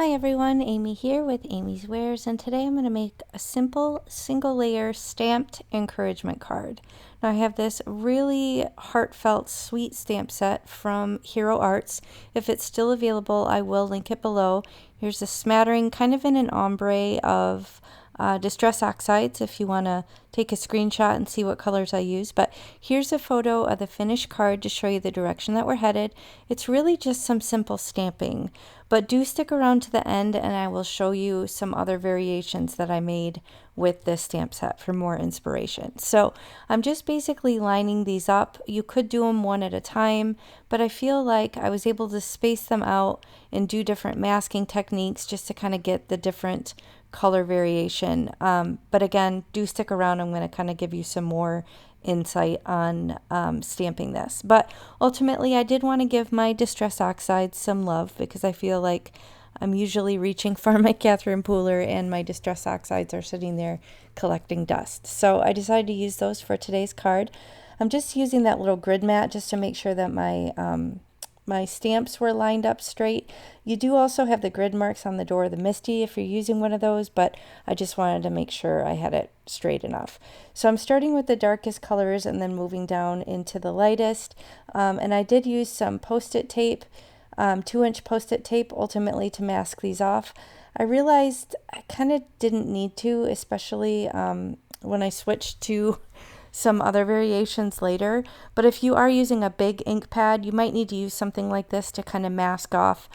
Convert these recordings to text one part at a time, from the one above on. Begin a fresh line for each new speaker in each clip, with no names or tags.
Hi everyone, Amy here with amyswares, and today I'm going to make a simple single layer stamped encouragement card. Now I have this really heartfelt sweet stamp set from Hero Arts. If it's still available, I will link it below. Here's a smattering, kind of in an ombre of distress oxides if you want to take a screenshot and see what colors I use. But here's a photo of the finished card to show you the direction that we're headed. It's really just some simple stamping, but do stick around to the end and I will show you some other variations that I made with this stamp set for more inspiration. So I'm just basically lining these up. You could do them one at a time, but I feel like I was able to space them out and do different masking techniques just to kind of get the different color variation. But again, do stick around. I'm going to kind of give you some more insight on stamping this. But ultimately, I did want to give my Distress Oxides some love because I feel like I'm usually reaching for my Catherine Pooler and my Distress Oxides are sitting there collecting dust. So I decided to use those for today's card. I'm just using that little grid mat just to make sure that my stamps were lined up straight. You do also have the grid marks on the door of the Misti if you're using one of those, but I just wanted to make sure I had it straight enough. So I'm starting with the darkest colors and then moving down into the lightest. And I did use some Post-it tape, 2-inch Post-it tape, ultimately to mask these off. I realized I kind of didn't need to, especially when I switched to some other variations later. But if you are using a big ink pad, you might need to use something like this to kind of mask off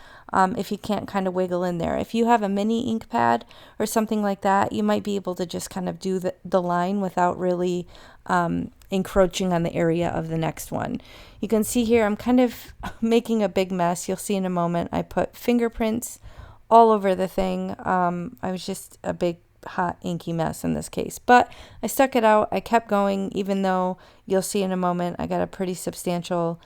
if you can't kind of wiggle in there. If you have a mini ink pad or something like that, you might be able to just kind of do the line without really encroaching on the area of the next one. You can see here I'm kind of making a big mess. You'll see in a moment I put fingerprints all over the thing. I was just a big hot inky mess in this case, but I stuck it out. I kept going, even though you'll see in a moment I got a pretty substantial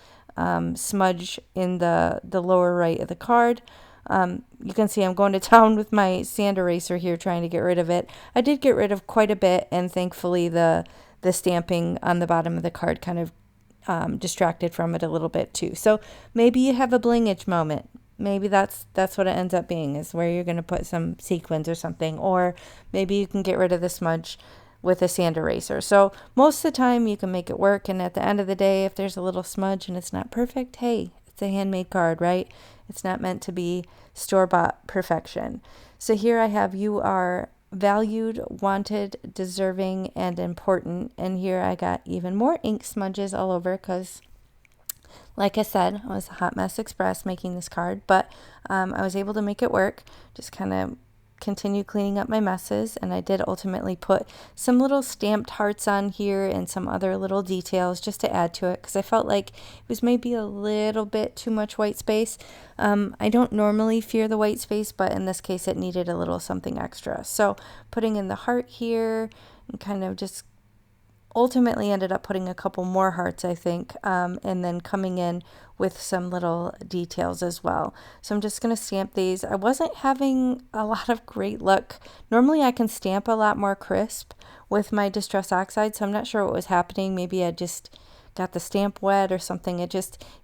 smudge in the lower right of the card. You can see I'm going to town with my sand eraser here trying to get rid of it. I did get rid of quite a bit, and thankfully the stamping on the bottom of the card kind of distracted from it a little bit too. So maybe you have a blingage moment. Maybe that's what it ends up being, is where you're going to put some sequins or something, or maybe you can get rid of the smudge with a sand eraser. So most of the time you can make it work, and at the end of the day, if there's a little smudge and it's not perfect, hey, it's a handmade card, right? It's not meant to be store-bought perfection. So here I have "You are valued, wanted, deserving, and important," and here I got even more ink smudges all over because, like I said, I was a hot mess express making this card, but I was able to make it work. Just kind of continue cleaning up my messes, and I did ultimately put some little stamped hearts on here and some other little details just to add to it because I felt like it was maybe a little bit too much white space. I don't normally fear the white space, but in this case it needed a little something extra. So putting in the heart here and kind of just ultimately ended up putting a couple more hearts, I think, and then coming in with some little details as well. So I'm just going to stamp these. I wasn't having a lot of great luck. Normally I can stamp a lot more crisp with my Distress Oxide, so I'm not sure what was happening. Maybe I just got the stamp wet or something. It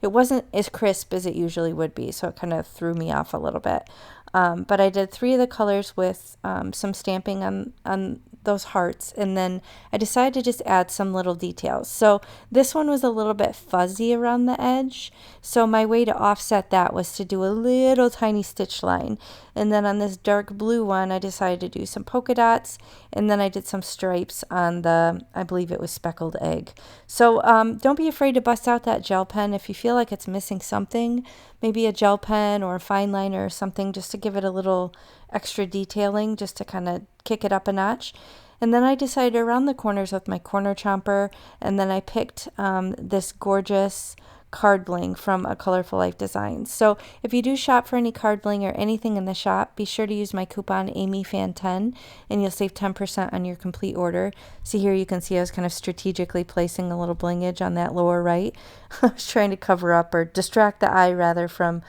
wasn't as crisp as it usually would be, so it kind of threw me off a little bit. But I did 3 of the colors with some stamping on those hearts, and then I decided to just add some little details. So this one was a little bit fuzzy around the edge, so my way to offset that was to do a little tiny stitch line. And then on this dark blue one I decided to do some polka dots, and then I did some stripes on the, I believe it was speckled egg. So don't be afraid to bust out that gel pen if you feel like it's missing something, maybe a gel pen or a fine liner or something, just to give it a little extra detailing, just to kind of kick it up a notch. And then I decided to round the corners with my corner chomper, and then I picked this gorgeous card bling from A Colorful Life Designs. So if you do shop for any card bling or anything in the shop, be sure to use my coupon AMYFAN10 and you'll save 10% on your complete order. See here, you can see I was kind of strategically placing a little blingage on that lower right. I was trying to cover up, or distract the eye rather, from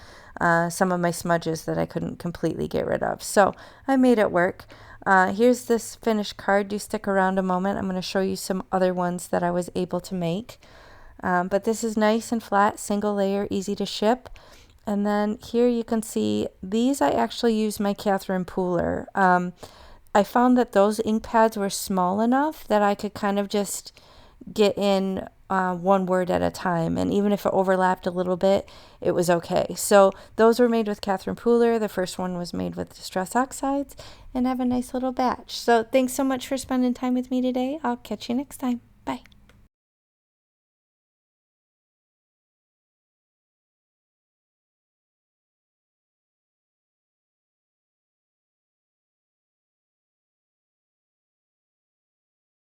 some of my smudges that I couldn't completely get rid of. So I made it work. Here's this finished card. Do stick around a moment. I'm going to show you some other ones that I was able to make. But this is nice and flat, single layer, easy to ship. And then here you can see these I actually used my Catherine Pooler. I found that those ink pads were small enough that I could kind of just get in one word at a time, and even if it overlapped a little bit, it was okay. So those were made with Catherine Pooler. The first one was made with Distress Oxides, and have a nice little batch. So thanks so much for spending time with me today. I'll catch you next time. Bye.